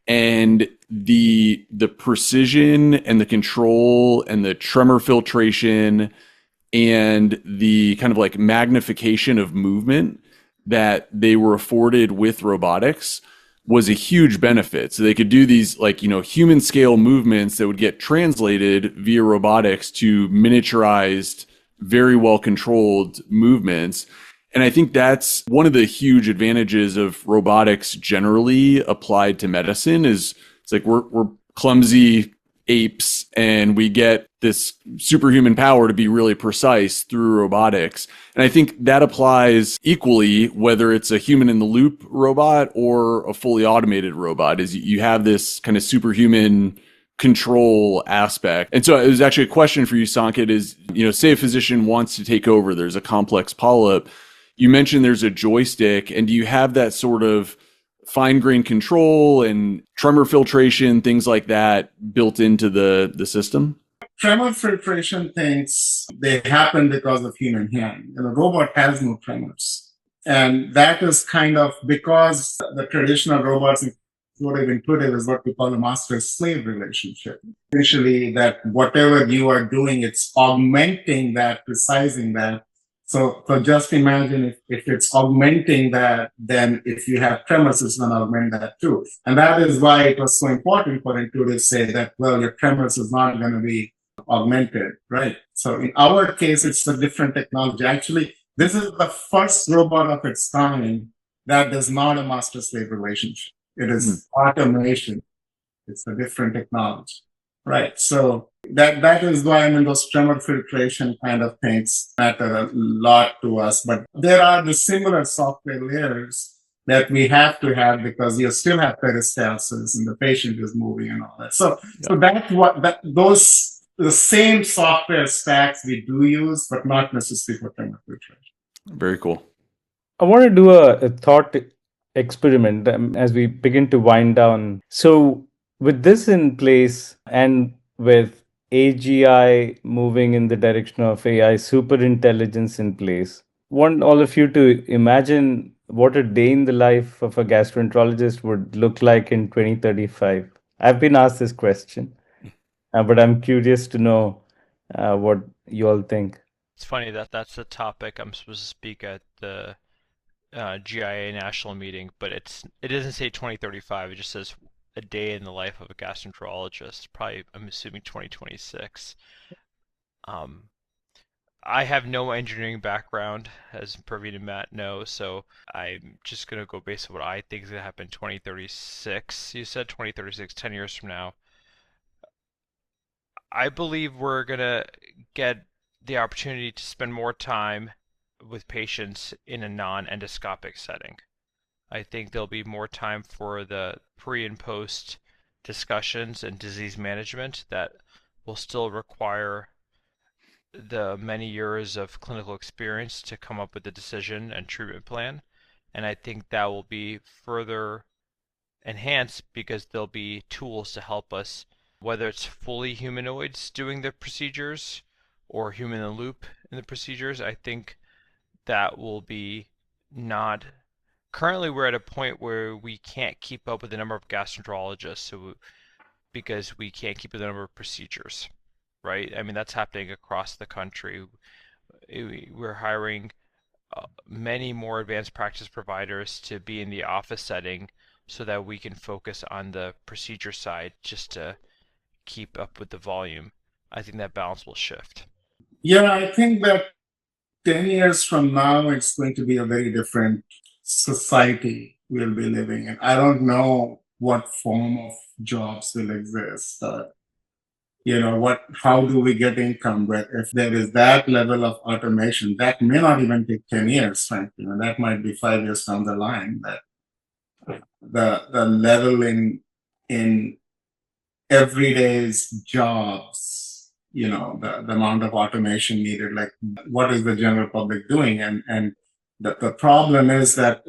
and the precision and the control and the tremor filtration and the kind of like magnification of movement that they were afforded with robotics was a huge benefit. So they could do these, like, human scale movements that would get translated via robotics to miniaturized, very well controlled movements. And I think that's one of the huge advantages of robotics generally applied to medicine. Is it's like we're clumsy apes and we get this superhuman power to be really precise through robotics. And I think that applies equally whether it's a human in the loop robot or a fully automated robot. Is you have this kind of superhuman control aspect. And so it was actually a question for you, Sanket, is, say a physician wants to take over, there's a complex polyp. You mentioned there's a joystick, and do you have that sort of fine-grained control and tremor filtration, things like that, built into the system? Tremor filtration things, they happen because of human hand. The robot has no tremors. And that is kind of because the traditional robots, intuitive is what we call a master-slave relationship. Essentially, that whatever you are doing, it's augmenting that, precising that. So just imagine if it's augmenting that, then if you have tremors, it's going to augment that too. And that is why it was so important for Intuitive to say that, well, your tremors is not going to be augmented, right? So in our case, it's a different technology. Actually, this is the first robot of its kind that is not a master-slave relationship. It is automation. It's a different technology, right? So that is why, those tremor filtration kind of things matter a lot to us. But there are the similar software layers that we have to have because you still have peristalsis and the patient is moving and all that. So that's the same software stacks we do use, but not necessarily for tremor filtration. Very cool. I want to do a thought experiment as we begin to wind down. So with this in place and with AGI moving in the direction of AI superintelligence in place, I want all of you to imagine what a day in the life of a gastroenterologist would look like in 2035. I've been asked this question, but I'm curious to know what you all think. It's funny that that's the topic I'm supposed to speak at the GIA national meeting, but it doesn't say 2035. It just says a day in the life of a gastroenterologist. Probably, I'm assuming 2026. I have no engineering background, as Praveen and Matt know, so I'm just gonna go based on what I think is gonna happen in 2036. You said 2036, 10 years from now. I believe we're gonna get the opportunity to spend more time with patients in a non-endoscopic setting. I think there'll be more time for the pre and post discussions and disease management that will still require the many years of clinical experience to come up with a decision and treatment plan. And I think that will be further enhanced because there'll be tools to help us, whether it's fully humanoids doing the procedures or human in the loop in the procedures. I think that will be not. Currently, we're at a point where we can't keep up with the number of gastroenterologists, because we can't keep up with the number of procedures, right? I mean, that's happening across the country. We're hiring many more advanced practice providers to be in the office setting so that we can focus on the procedure side just to keep up with the volume. I think that balance will shift. Yeah, I think that 10 years from now, it's going to be a very different society we'll be living in. I don't know what form of jobs will exist. How do we get income? But if there is that level of automation, that may not even take 10 years, frankly. That might be 5 years down the line. That the level in everyday's jobs, the amount of automation needed, like what is the general public doing? And the problem is that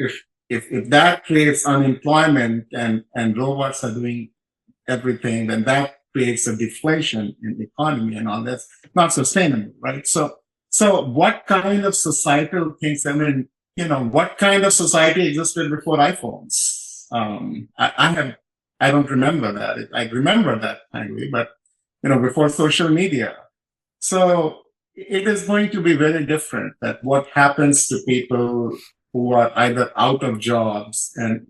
if that creates unemployment and robots are doing everything, then that creates a deflation in the economy and all that's not sustainable, right? So what kind of societal things, what kind of society existed before iPhones? I don't remember that. I remember that finally, but before social media. So it is going to be very different that what happens to people who are either out of jobs and,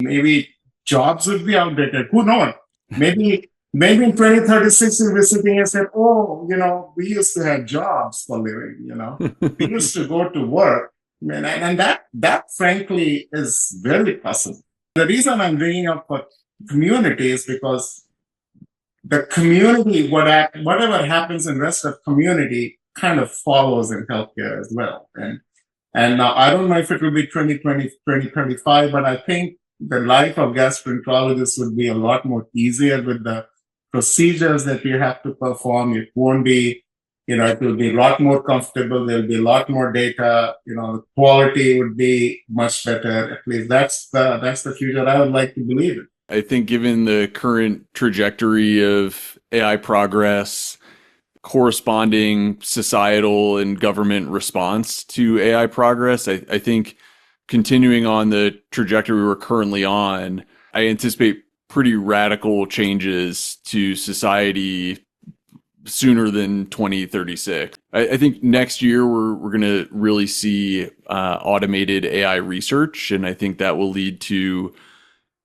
maybe jobs would be outdated. Who knows? Maybe in 2036 we'll be sitting and say, oh, we used to have jobs for living, we used to go to work. And that frankly is very possible. The reason I'm bringing up for community is because the community, whatever happens in the rest of community kind of follows in healthcare as well. And now I don't know if it will be 2020, 2035, but I think the life of gastroenterologists would be a lot more easier with the procedures that you have to perform. It won't be, it will be a lot more comfortable. There'll be a lot more data. The quality would be much better. At least that's the future I would like to believe in. I think given the current trajectory of AI progress, corresponding societal and government response to AI progress, I think continuing on the trajectory we're currently on, I anticipate pretty radical changes to society sooner than 2036. I think next year we're going to really see automated AI research, and I think that will lead to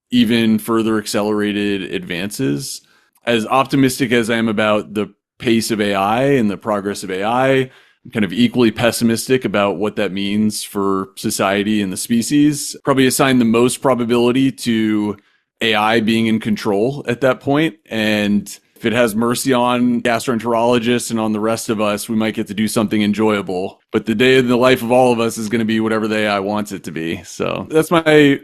even further accelerated advances. As optimistic as I am about the pace of AI and the progress of AI, I'm kind of equally pessimistic about what that means for society and the species. Probably assign the most probability to AI being in control at that point. And if it has mercy on gastroenterologists and on the rest of us, we might get to do something enjoyable. But the day of the life of all of us is going to be whatever the AI wants it to be. So that's my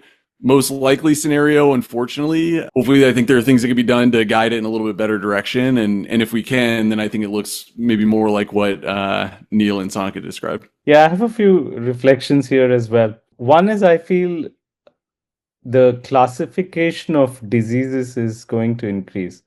most likely scenario, unfortunately. Hopefully, I think there are things that can be done to guide it in a little bit better direction. And if we can, then I think it looks maybe more like what Neil and Sanket described. Yeah, I have a few reflections here as well. One is I feel the classification of diseases is going to increase.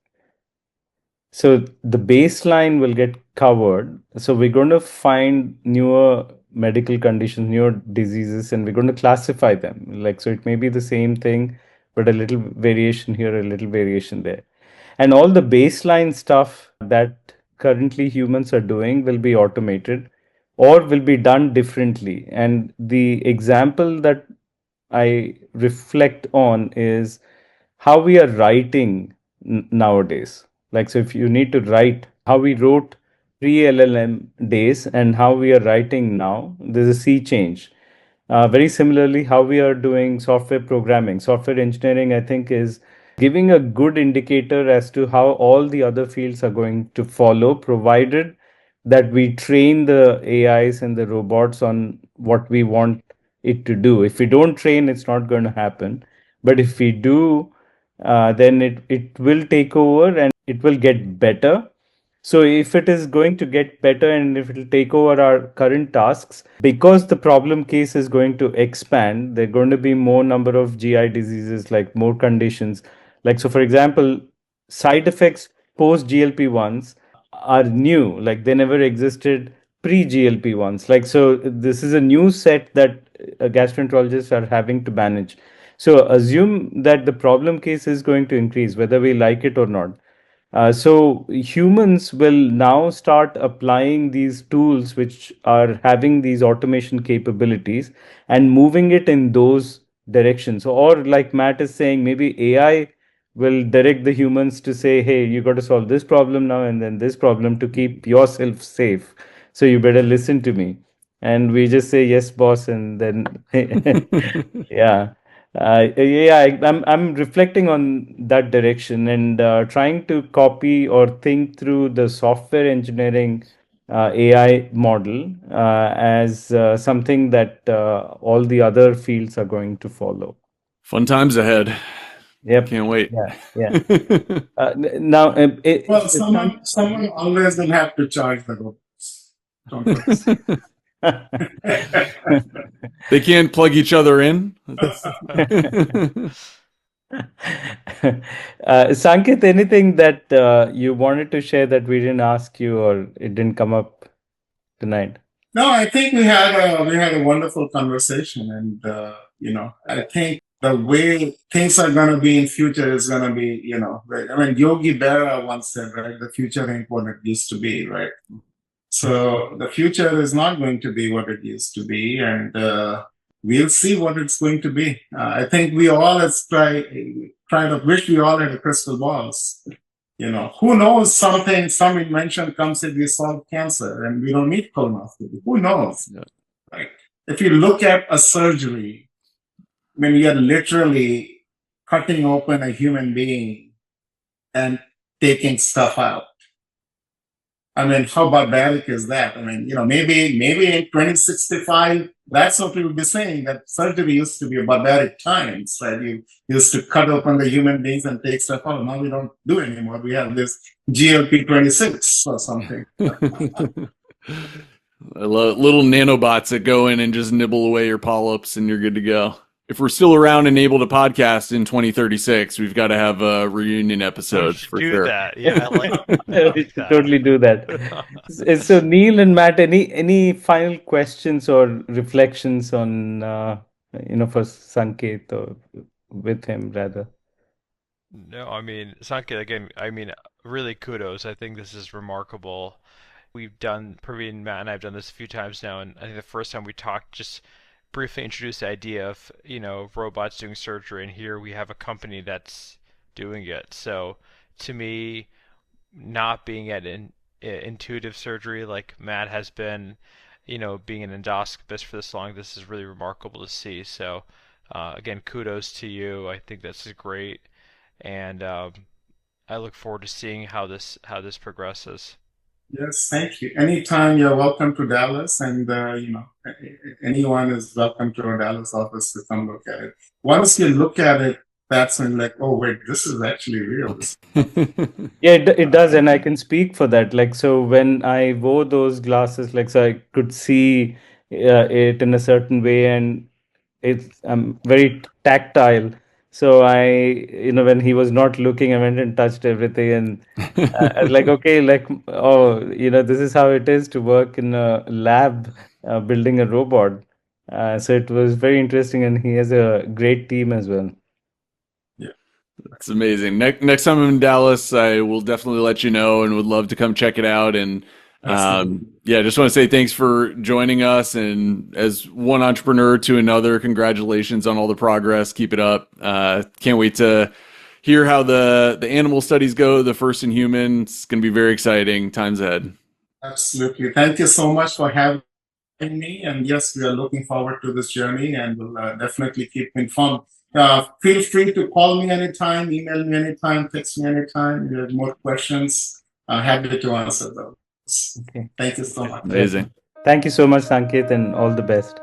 So the baseline will get covered. So we're going to find newer medical conditions, newer diseases, and we're going to classify them. So it may be the same thing, but a little variation here, a little variation there. And all the baseline stuff that currently humans are doing will be automated or will be done differently. And the example that I reflect on is how we are writing nowadays. So if you need to write, how we wrote pre-LLM days and how we are writing now, there's a sea change. Very similarly, how we are doing software programming, software engineering, I think is giving a good indicator as to how all the other fields are going to follow, provided that we train the AIs and the robots on what we want it to do. If we don't train, it's not going to happen. But if we do, then it will take over and it will get better. So if it is going to get better and if it will take over our current tasks, because the problem case is going to expand, there are going to be more number of GI diseases, like more conditions. So for example, side effects post GLP-1s are new, like they never existed pre-GLP-1s. Like, so this is a new set that gastroenterologists are having to manage. So assume that the problem case is going to increase, whether we like it or not. So humans will now start applying these tools which are having these automation capabilities and moving it in those directions. Or like Matt is saying, maybe AI will direct the humans to say, hey, you got to solve this problem now and then this problem to keep yourself safe. So you better listen to me. And we just say, yes, boss. And then, yeah. I'm reflecting on that direction and trying to copy or think through the software engineering AI model as something that all the other fields are going to follow. Fun times ahead. Yep. Can't wait. Yeah. Now, Well, someone always will have to charge the robots. Don't worry. They can't plug each other in. Sanket, anything that you wanted to share that we didn't ask you or it didn't come up tonight? No, I think we had a wonderful conversation, and I think the way things are going to be in future is going to be, I mean, Yogi Berra once said, right, the future ain't what it used to be, right? So the future is not going to be what it used to be, and we'll see what it's going to be. I think we all kind of wish we all had a crystal balls. Who knows, some invention comes and we solve cancer and we don't need colonoscopy. Who knows? Yeah. Right? If you look at a surgery, when you are literally cutting open a human being and taking stuff out. I mean, how barbaric is that? I mean, maybe in 2065, that's what we would be saying, that surgery used to be a barbaric times, right? You used to cut open the human beings and take stuff out. Now we don't do anymore. We have this GLP-26 or something. I love little nanobots that go in and just nibble away your polyps and you're good to go. If we're still around and able to podcast in 2036, we've got to have a reunion episode for do sure. That. Yeah, I like We should totally do that. So Neil and Matt, any final questions or reflections on for Sanket or with him rather? No, I mean, Sanket, again, really kudos. I think this is remarkable. Praveen, Matt, and I've done this a few times now, and I think the first time we talked, just briefly introduced the idea of, robots doing surgery, and here we have a company that's doing it. So, to me, not being at intuitive surgery like Matt has been, being an endoscopist for this long, this is really remarkable to see. So, again, kudos to you. I think this is great, and I look forward to seeing how this progresses. Yes, thank you. Anytime you're welcome to Dallas, and anyone is welcome to our Dallas office to come look at it. Once you look at it, that's when like, oh wait, this is actually real. Yeah, it does, and I can speak for that. Like, so when I wore those glasses, like, so I could see it in a certain way, and it's very tactile. So when he was not looking, I went and touched everything, and I was like, okay, like, oh, this is how it is to work in a lab building a robot. So it was very interesting, and he has a great team as well. It's amazing. Next time I'm in Dallas, I will definitely let you know and would love to come check it out. And just want to say thanks for joining us. And as one entrepreneur to another, congratulations on all the progress. Keep it up. Can't wait to hear how the animal studies go, the first in human. It's going to be very exciting. Times ahead. Absolutely. Thank you so much for having me. And yes, we are looking forward to this journey, and we'll definitely keep informed. Feel free to call me anytime, email me anytime, text me anytime. If you have more questions, I'm happy to answer those. Okay. Thank you so much. Amazing. Thank you so much, Sanket, and all the best.